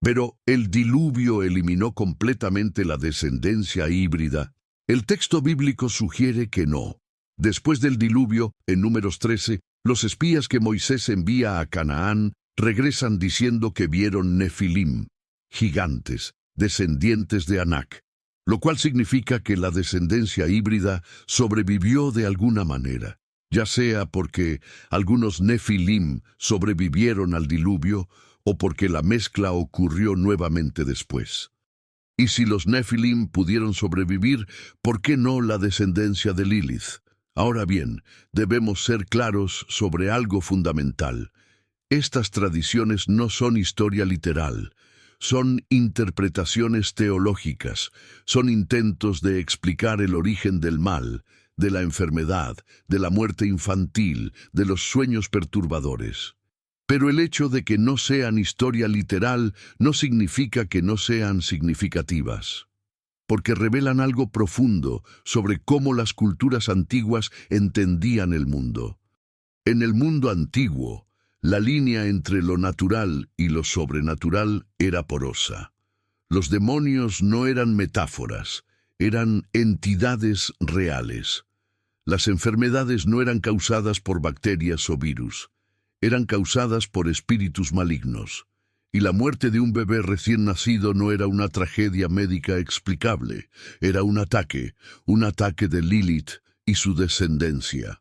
Speaker 1: Pero el diluvio eliminó completamente la descendencia híbrida. El texto bíblico sugiere que no. Después del diluvio, en Números 13, los espías que Moisés envía a Canaán regresan diciendo que vieron Nefilim, gigantes, descendientes de Anac, lo cual significa que la descendencia híbrida sobrevivió de alguna manera, ya sea porque algunos Nefilim sobrevivieron al diluvio o porque la mezcla ocurrió nuevamente después. Y si los Nefilim pudieron sobrevivir, ¿por qué no la descendencia de Lilith? Ahora bien, debemos ser claros sobre algo fundamental. Estas tradiciones no son historia literal, son interpretaciones teológicas, son intentos de explicar el origen del mal, de la enfermedad, de la muerte infantil, de los sueños perturbadores. Pero el hecho de que no sean historia literal no significa que no sean significativas, porque revelan algo profundo sobre cómo las culturas antiguas entendían el mundo. En el mundo antiguo, la línea entre lo natural y lo sobrenatural era porosa. Los demonios no eran metáforas, eran entidades reales. Las enfermedades no eran causadas por bacterias o virus, eran causadas por espíritus malignos. Y la muerte de un bebé recién nacido no era una tragedia médica explicable, era un ataque de Lilith y su descendencia.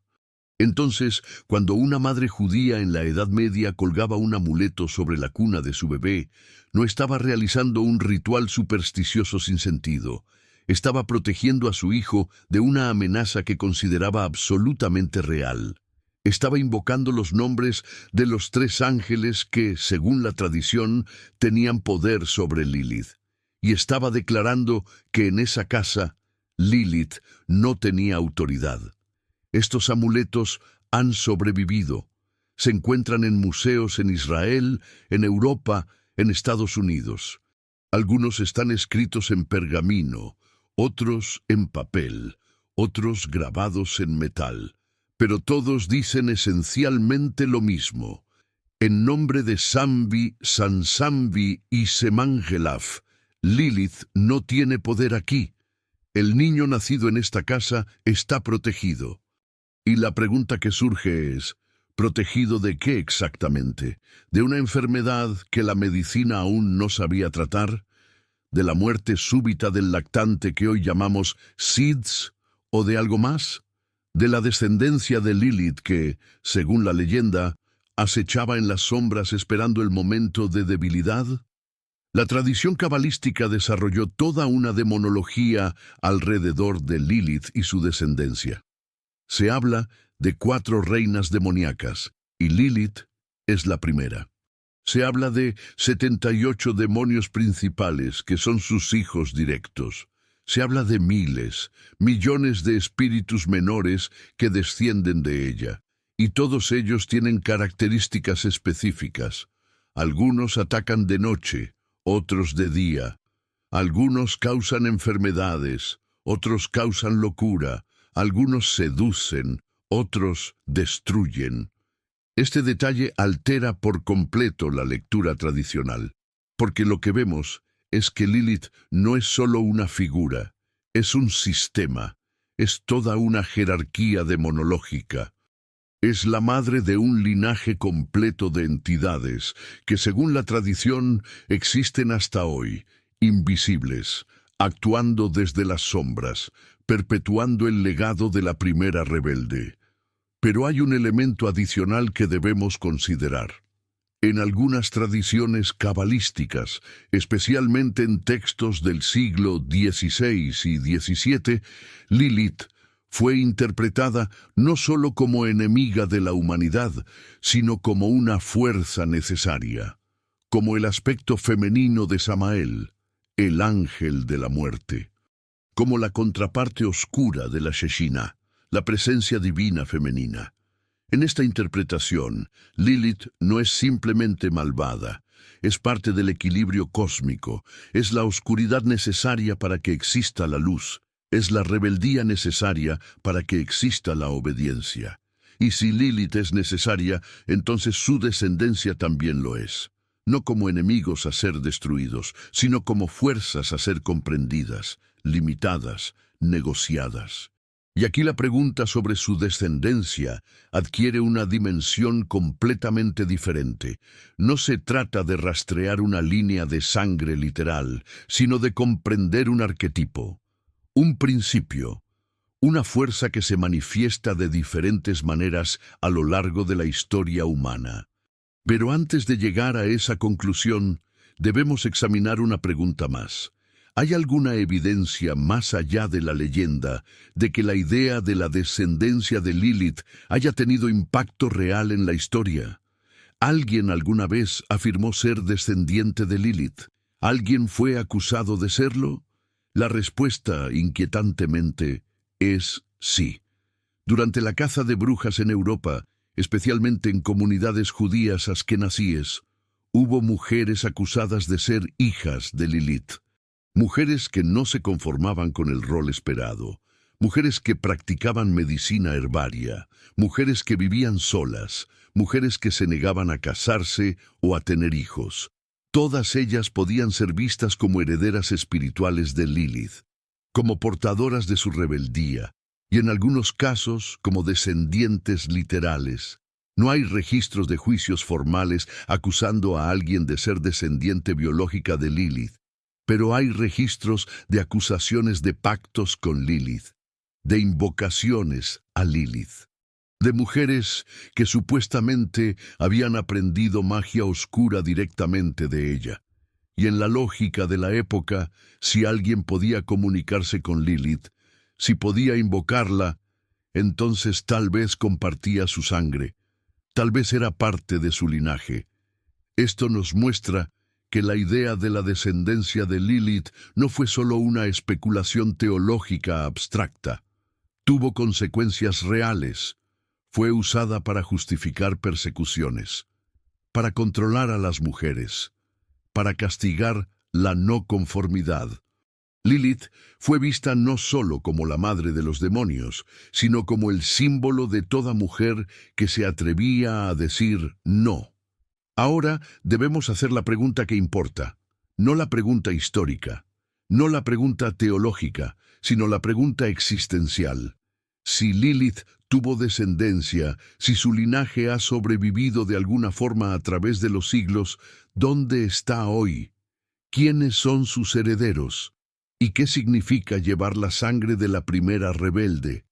Speaker 1: Entonces, cuando una madre judía en la Edad Media colgaba un amuleto sobre la cuna de su bebé, no estaba realizando un ritual supersticioso sin sentido. Estaba protegiendo a su hijo de una amenaza que consideraba absolutamente real. Estaba invocando los nombres de los 3 ángeles que, según la tradición, tenían poder sobre Lilith. Y estaba declarando que en esa casa, Lilith no tenía autoridad. Estos amuletos han sobrevivido. Se encuentran en museos en Israel, en Europa, en Estados Unidos. Algunos están escritos en pergamino, otros en papel, otros grabados en metal. Pero todos dicen esencialmente lo mismo. En nombre de Sambi, Sansambi y Semangelaf, Lilith no tiene poder aquí. El niño nacido en esta casa está protegido. Y la pregunta que surge es, ¿protegido de qué exactamente? ¿De una enfermedad que la medicina aún no sabía tratar? ¿De la muerte súbita del lactante que hoy llamamos SIDS? ¿O de algo más? ¿De la descendencia de Lilith que, según la leyenda, acechaba en las sombras esperando el momento de debilidad? La tradición cabalística desarrolló toda una demonología alrededor de Lilith y su descendencia. Se habla de 4 reinas demoníacas, y Lilith es la primera. Se habla de 78 demonios principales que son sus hijos directos. Se habla de miles, millones de espíritus menores que descienden de ella, y todos ellos tienen características específicas. Algunos atacan de noche, otros de día. Algunos causan enfermedades, otros causan locura. Algunos seducen, otros destruyen. Este detalle altera por completo la lectura tradicional, porque lo que vemos es que Lilith no es solo una figura, es un sistema, es toda una jerarquía demonológica. Es la madre de un linaje completo de entidades que, según la tradición, existen hasta hoy, invisibles, actuando desde las sombras, perpetuando el legado de la primera rebelde. Pero hay un elemento adicional que debemos considerar. En algunas tradiciones cabalísticas, especialmente en textos del siglo XVI y XVII, Lilith fue interpretada no solo como enemiga de la humanidad, sino como una fuerza necesaria, como el aspecto femenino de Samael, el ángel de la muerte, como la contraparte oscura de la Shekhinah, la presencia divina femenina. En esta interpretación, Lilith no es simplemente malvada, es parte del equilibrio cósmico, es la oscuridad necesaria para que exista la luz, es la rebeldía necesaria para que exista la obediencia. Y si Lilith es necesaria, entonces su descendencia también lo es. No como enemigos a ser destruidos, sino como fuerzas a ser comprendidas, limitadas, negociadas. Y aquí la pregunta sobre su descendencia adquiere una dimensión completamente diferente. No se trata de rastrear una línea de sangre literal, sino de comprender un arquetipo, un principio, una fuerza que se manifiesta de diferentes maneras a lo largo de la historia humana. Pero antes de llegar a esa conclusión, debemos examinar una pregunta más. ¿Hay alguna evidencia más allá de la leyenda de que la idea de la descendencia de Lilith haya tenido impacto real en la historia? ¿Alguien alguna vez afirmó ser descendiente de Lilith? ¿Alguien fue acusado de serlo? La respuesta, inquietantemente, es sí. Durante la caza de brujas en Europa, especialmente en comunidades judías askenazíes, hubo mujeres acusadas de ser hijas de Lilith. Mujeres que no se conformaban con el rol esperado, mujeres que practicaban medicina herbaria, mujeres que vivían solas, mujeres que se negaban a casarse o a tener hijos. Todas ellas podían ser vistas como herederas espirituales de Lilith, como portadoras de su rebeldía, y en algunos casos como descendientes literales. No hay registros de juicios formales acusando a alguien de ser descendiente biológica de Lilith, pero hay registros de acusaciones de pactos con Lilith, de invocaciones a Lilith, de mujeres que supuestamente habían aprendido magia oscura directamente de ella. Y en la lógica de la época, si alguien podía comunicarse con Lilith, si podía invocarla, entonces tal vez compartía su sangre, tal vez era parte de su linaje. Esto nos muestra que la idea de la descendencia de Lilith no fue solo una especulación teológica abstracta. Tuvo consecuencias reales. Fue usada para justificar persecuciones, para controlar a las mujeres, para castigar la no conformidad. Lilith fue vista no solo como la madre de los demonios, sino como el símbolo de toda mujer que se atrevía a decir no. Ahora debemos hacer la pregunta que importa, no la pregunta histórica, no la pregunta teológica, sino la pregunta existencial. Si Lilith tuvo descendencia, si su linaje ha sobrevivido de alguna forma a través de los siglos, ¿dónde está hoy? ¿Quiénes son sus herederos? ¿Y qué significa llevar la sangre de la primera rebelde?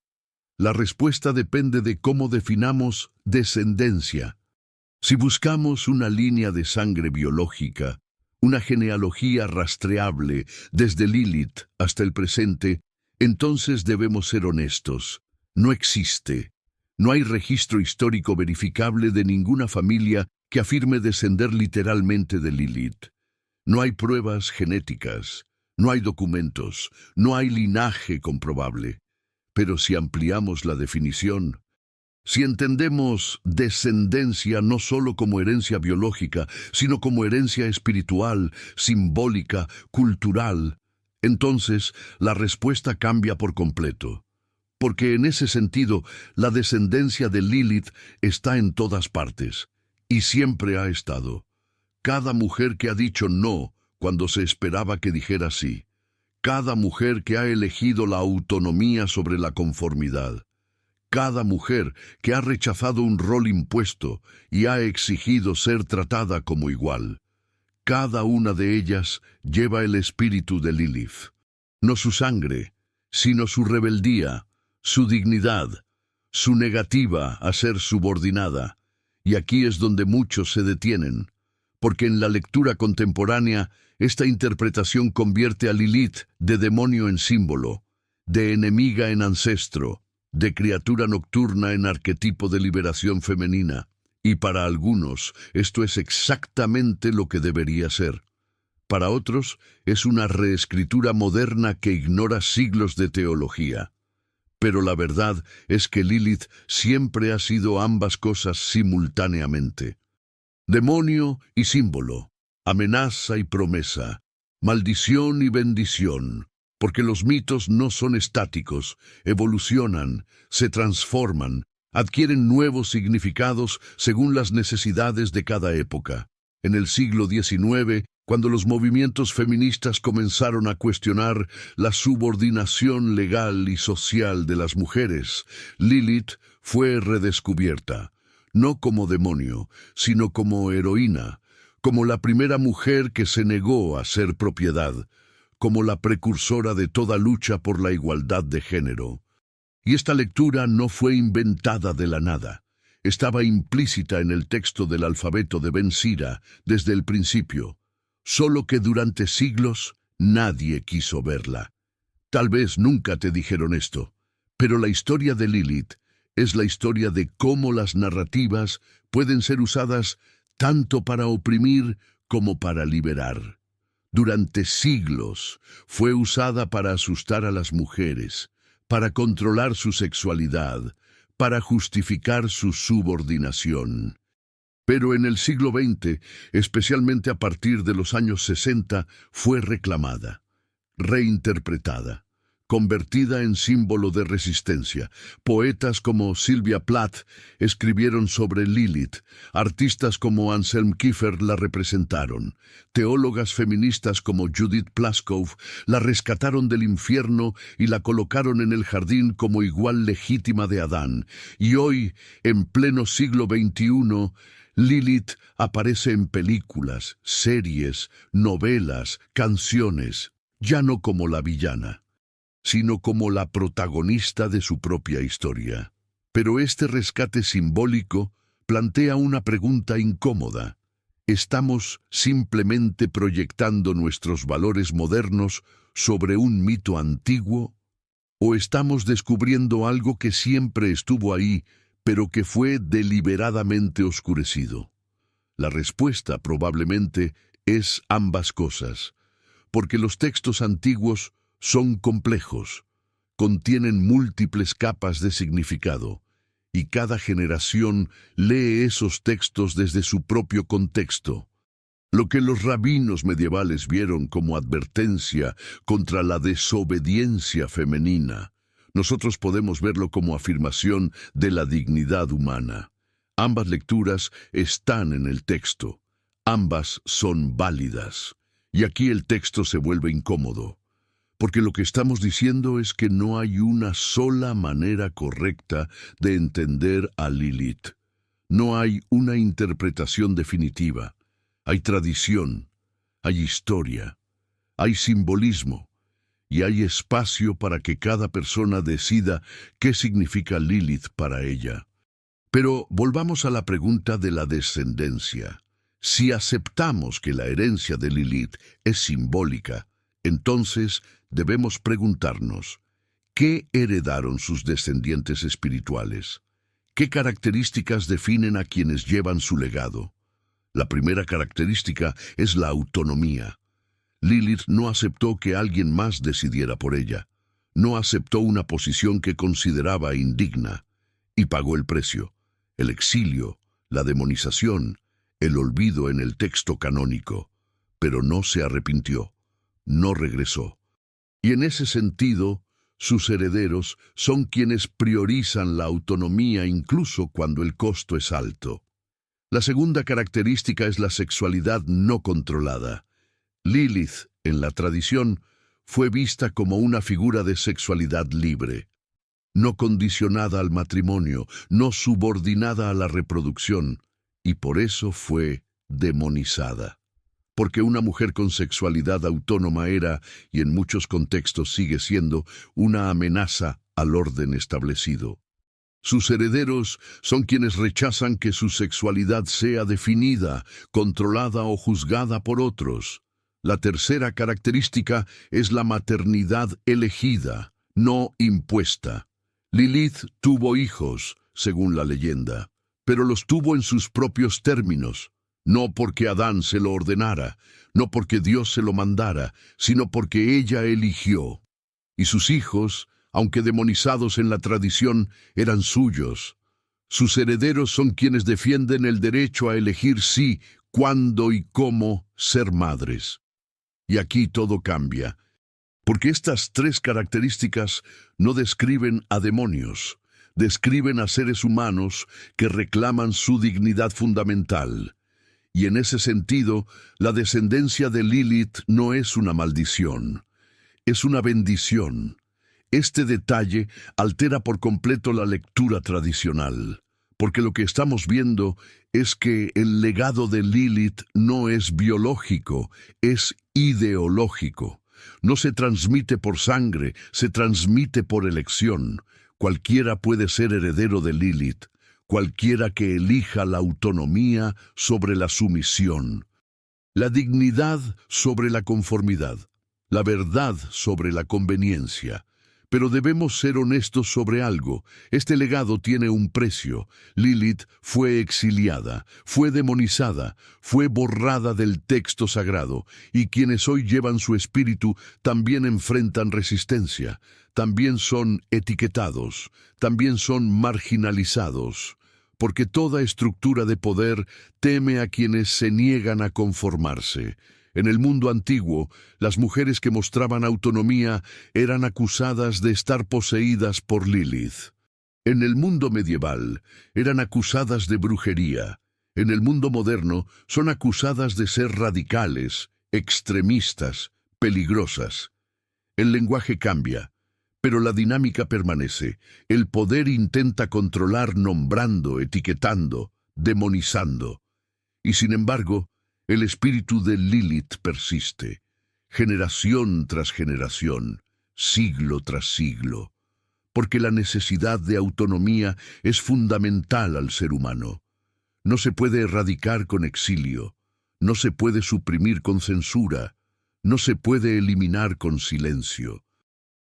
Speaker 1: La respuesta depende de cómo definamos descendencia. Si buscamos una línea de sangre biológica, una genealogía rastreable desde Lilith hasta el presente, entonces debemos ser honestos. No existe. No hay registro histórico verificable de ninguna familia que afirme descender literalmente de Lilith. No hay pruebas genéticas, no hay documentos, no hay linaje comprobable. Pero si ampliamos la definición, si entendemos descendencia no solo como herencia biológica, sino como herencia espiritual, simbólica, cultural, entonces la respuesta cambia por completo. Porque en ese sentido, la descendencia de Lilith está en todas partes, y siempre ha estado. Cada mujer que ha dicho no cuando se esperaba que dijera sí. Cada mujer que ha elegido la autonomía sobre la conformidad. Cada mujer que ha rechazado un rol impuesto y ha exigido ser tratada como igual. Cada una de ellas lleva el espíritu de Lilith. No su sangre, sino su rebeldía, su dignidad, su negativa a ser subordinada. Y aquí es donde muchos se detienen, porque en la lectura contemporánea, esta interpretación convierte a Lilith de demonio en símbolo, de enemiga en ancestro, de criatura nocturna en arquetipo de liberación femenina. Y para algunos, esto es exactamente lo que debería ser. Para otros, es una reescritura moderna que ignora siglos de teología. Pero la verdad es que Lilith siempre ha sido ambas cosas simultáneamente. Demonio y símbolo, amenaza y promesa, maldición y bendición, porque los mitos no son estáticos, evolucionan, se transforman, adquieren nuevos significados según las necesidades de cada época. En el siglo XIX, cuando los movimientos feministas comenzaron a cuestionar la subordinación legal y social de las mujeres, Lilith fue redescubierta, no como demonio, sino como heroína, como la primera mujer que se negó a ser propiedad, como la precursora de toda lucha por la igualdad de género. Y esta lectura no fue inventada de la nada. Estaba implícita en el texto del alfabeto de Ben Sira desde el principio, solo que durante siglos Nadie quiso verla. Tal vez nunca te dijeron esto, pero la historia de Lilith es la historia de cómo las narrativas pueden ser usadas tanto para oprimir como para liberar. Durante siglos fue usada para asustar a las mujeres, para controlar su sexualidad, para justificar su subordinación. Pero en el siglo XX, especialmente a partir de los años 60, fue reclamada, reinterpretada, convertida en símbolo de resistencia. Poetas como Sylvia Plath escribieron sobre Lilith, artistas como Anselm Kiefer la representaron, teólogas feministas como Judith Plaskow la rescataron del infierno y la colocaron en el jardín como igual legítima de Adán. Y hoy, en pleno siglo XXI, Lilith aparece en películas, series, novelas, canciones, ya no como la villana, sino como la protagonista de su propia historia. Pero este rescate simbólico plantea una pregunta incómoda. ¿Estamos simplemente proyectando nuestros valores modernos sobre un mito antiguo? ¿O estamos descubriendo algo que siempre estuvo ahí, pero que fue deliberadamente oscurecido? La respuesta probablemente es ambas cosas, porque los textos antiguos son complejos, contienen múltiples capas de significado, y cada generación lee esos textos desde su propio contexto. Lo que los rabinos medievales vieron como advertencia contra la desobediencia femenina, nosotros podemos verlo como afirmación de la dignidad humana. Ambas lecturas están en el texto, ambas son válidas, y aquí el texto se vuelve incómodo. Porque lo que estamos diciendo es que no hay una sola manera correcta de entender a Lilith. No hay una interpretación definitiva. Hay tradición, hay historia, hay simbolismo, y hay espacio para que cada persona decida qué significa Lilith para ella. Pero volvamos a la pregunta de la descendencia. Si aceptamos que la herencia de Lilith es simbólica, entonces debemos preguntarnos, ¿qué heredaron sus descendientes espirituales? ¿Qué características definen a quienes llevan su legado? La primera característica es la autonomía. Lilith no aceptó que alguien más decidiera por ella. No aceptó una posición que consideraba indigna, y pagó el precio: el exilio, la demonización, el olvido en el texto canónico. Pero no se arrepintió, no regresó. Y en ese sentido, sus herederos son quienes priorizan la autonomía incluso cuando el costo es alto. La segunda característica es la sexualidad no controlada. Lilith, en la tradición, fue vista como una figura de sexualidad libre, no condicionada al matrimonio, no subordinada a la reproducción, y por eso fue demonizada. Porque una mujer con sexualidad autónoma era, y en muchos contextos sigue siendo, una amenaza al orden establecido. Sus herederos son quienes rechazan que su sexualidad sea definida, controlada o juzgada por otros. La tercera característica es la maternidad elegida, no impuesta. Lilith tuvo hijos, según la leyenda, pero los tuvo en sus propios términos. No porque Adán se lo ordenara, no porque Dios se lo mandara, sino porque ella eligió. Y sus hijos, aunque demonizados en la tradición, eran suyos. Sus herederos son quienes defienden el derecho a elegir sí, cuándo y cómo ser madres. Y aquí todo cambia, porque estas tres características no describen a demonios, describen a seres humanos que reclaman su dignidad fundamental. Y en ese sentido, la descendencia de Lilith no es una maldición, es una bendición. Este detalle altera por completo la lectura tradicional, porque lo que estamos viendo es que el legado de Lilith no es biológico, es ideológico. No se transmite por sangre, se transmite por elección. Cualquiera puede ser heredero de Lilith, cualquiera que elija la autonomía sobre la sumisión, la dignidad sobre la conformidad. la verdad sobre la conveniencia. Pero debemos ser honestos sobre algo. Este legado tiene un precio. Lilith fue exiliada, fue demonizada, fue borrada del texto sagrado, y quienes hoy llevan su espíritu también enfrentan resistencia, también son etiquetados, también son marginalizados, porque toda estructura de poder teme a quienes se niegan a conformarse. En el mundo antiguo, las mujeres que mostraban autonomía eran acusadas de estar poseídas por Lilith. En el mundo medieval, eran acusadas de brujería. En el mundo moderno, son acusadas de ser radicales, extremistas, peligrosas. El lenguaje cambia, pero la dinámica permanece. El poder intenta controlar nombrando, etiquetando, demonizando. Y sin embargo, el espíritu de Lilith persiste, generación tras generación, siglo tras siglo, porque la necesidad de autonomía es fundamental al ser humano. No se puede erradicar con exilio, no se puede suprimir con censura, no se puede eliminar con silencio.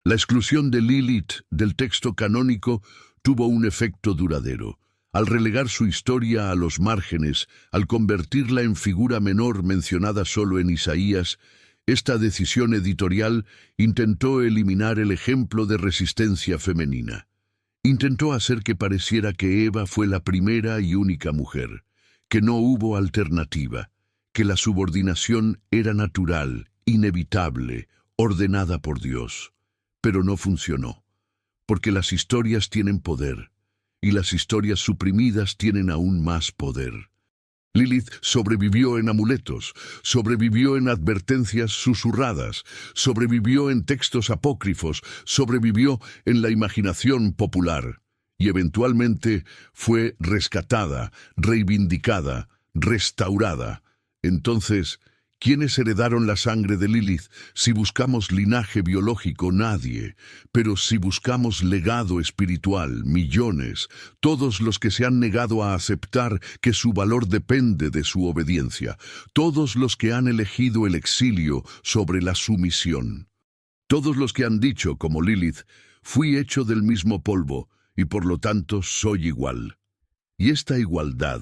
Speaker 1: La exclusión de Lilith del texto canónico tuvo un efecto duradero. Al relegar su historia a los márgenes, al convertirla en figura menor mencionada solo en Isaías, esta decisión editorial intentó eliminar el ejemplo de resistencia femenina. Intentó hacer que pareciera que Eva fue la primera y única mujer, que no hubo alternativa, que la subordinación era natural, inevitable, ordenada por Dios. Pero no funcionó, porque las historias tienen poder. Y las historias suprimidas tienen aún más poder. Lilith sobrevivió en amuletos, sobrevivió en advertencias susurradas, sobrevivió en textos apócrifos, sobrevivió en la imaginación popular, y eventualmente fue rescatada, reivindicada, restaurada. Entonces, ¿quiénes heredaron la sangre de Lilith? Si buscamos linaje biológico, nadie. Pero si buscamos legado espiritual, millones. Todos los que se han negado a aceptar que su valor depende de su obediencia. Todos los que han elegido el exilio sobre la sumisión. Todos los que han dicho, como Lilith, fui hecho del mismo polvo, y por lo tanto soy igual. Y esta igualdad,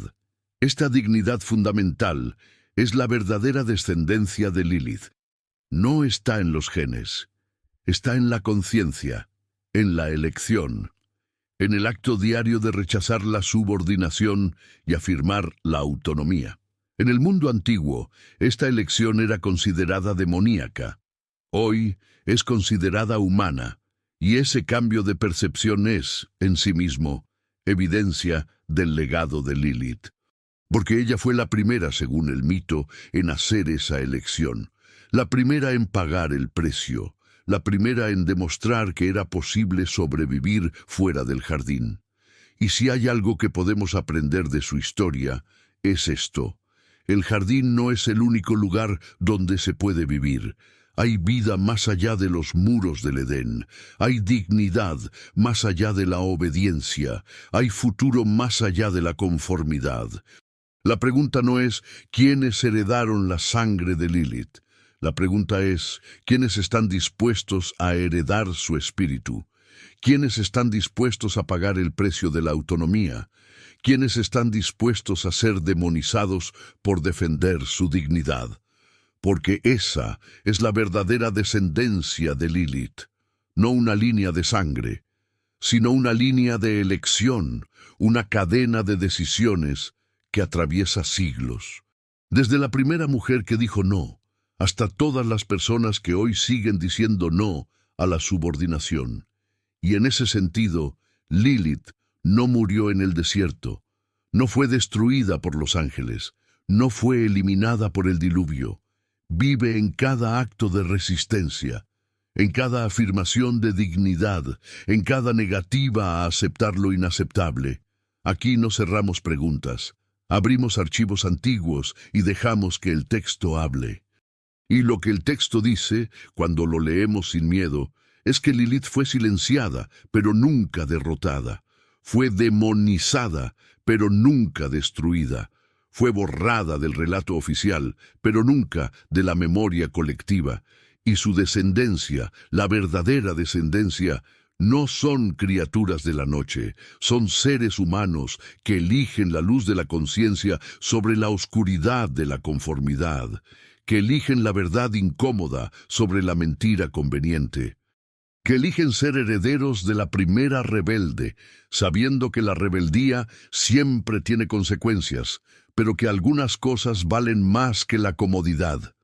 Speaker 1: esta dignidad fundamental, es la verdadera descendencia de Lilith. No está en los genes, está en la conciencia, en la elección, en el acto diario de rechazar la subordinación y afirmar la autonomía. En el mundo antiguo, esta elección era considerada demoníaca. Hoy es considerada humana, y ese cambio de percepción es, en sí mismo, evidencia del legado de Lilith. Porque ella fue la primera, según el mito, en hacer esa elección, la primera en pagar el precio, la primera en demostrar que era posible sobrevivir fuera del jardín. Y si hay algo que podemos aprender de su historia, es esto. El jardín no es el único lugar donde se puede vivir. Hay vida más allá de los muros del Edén. Hay dignidad más allá de la obediencia. Hay futuro más allá de la conformidad. La pregunta no es ¿quiénes heredaron la sangre de Lilith? La pregunta es ¿quiénes están dispuestos a heredar su espíritu? ¿Quiénes están dispuestos a pagar el precio de la autonomía? ¿Quiénes están dispuestos a ser demonizados por defender su dignidad? Porque esa es la verdadera descendencia de Lilith, no una línea de sangre, sino una línea de elección, una cadena de decisiones que atraviesa siglos. Desde la primera mujer que dijo no, hasta todas las personas que hoy siguen diciendo no a la subordinación. Y en ese sentido, Lilith no murió en el desierto, no fue destruida por los ángeles, no fue eliminada por el diluvio. Vive en cada acto de resistencia, en cada afirmación de dignidad, en cada negativa a aceptar lo inaceptable. Aquí no cerramos preguntas. Abrimos archivos antiguos y dejamos que el texto hable. Y lo que el texto dice, cuando lo leemos sin miedo, es que Lilith fue silenciada, pero nunca derrotada. Fue demonizada, pero nunca destruida. Fue borrada del relato oficial, pero nunca de la memoria colectiva. y su descendencia, la verdadera descendencia, no son criaturas de la noche, son seres humanos que eligen la luz de la conciencia sobre la oscuridad de la conformidad, que eligen la verdad incómoda sobre la mentira conveniente, que eligen ser herederos de la primera rebelde, sabiendo que la rebeldía siempre tiene consecuencias, pero que algunas cosas valen más que la comodidad.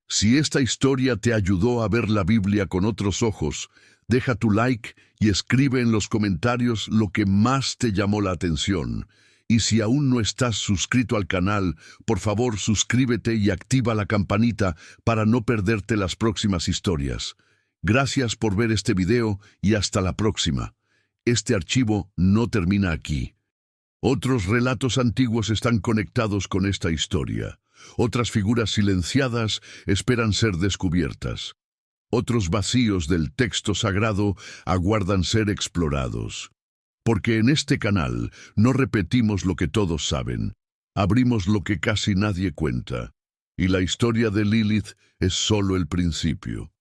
Speaker 1: Si esta historia te ayudó a ver la Biblia con otros ojos, deja tu like y escribe en los comentarios lo que más te llamó la atención. Y si aún no estás suscrito al canal, por favor suscríbete y activa la campanita para no perderte las próximas historias. Gracias por ver este video y hasta la próxima. Este archivo no termina aquí. Otros relatos antiguos están conectados con esta historia. Otras figuras silenciadas esperan ser descubiertas. Otros vacíos del texto sagrado aguardan ser explorados. Porque en este canal no repetimos lo que todos saben, abrimos lo que casi nadie cuenta. Y la historia de Lilith es solo el principio.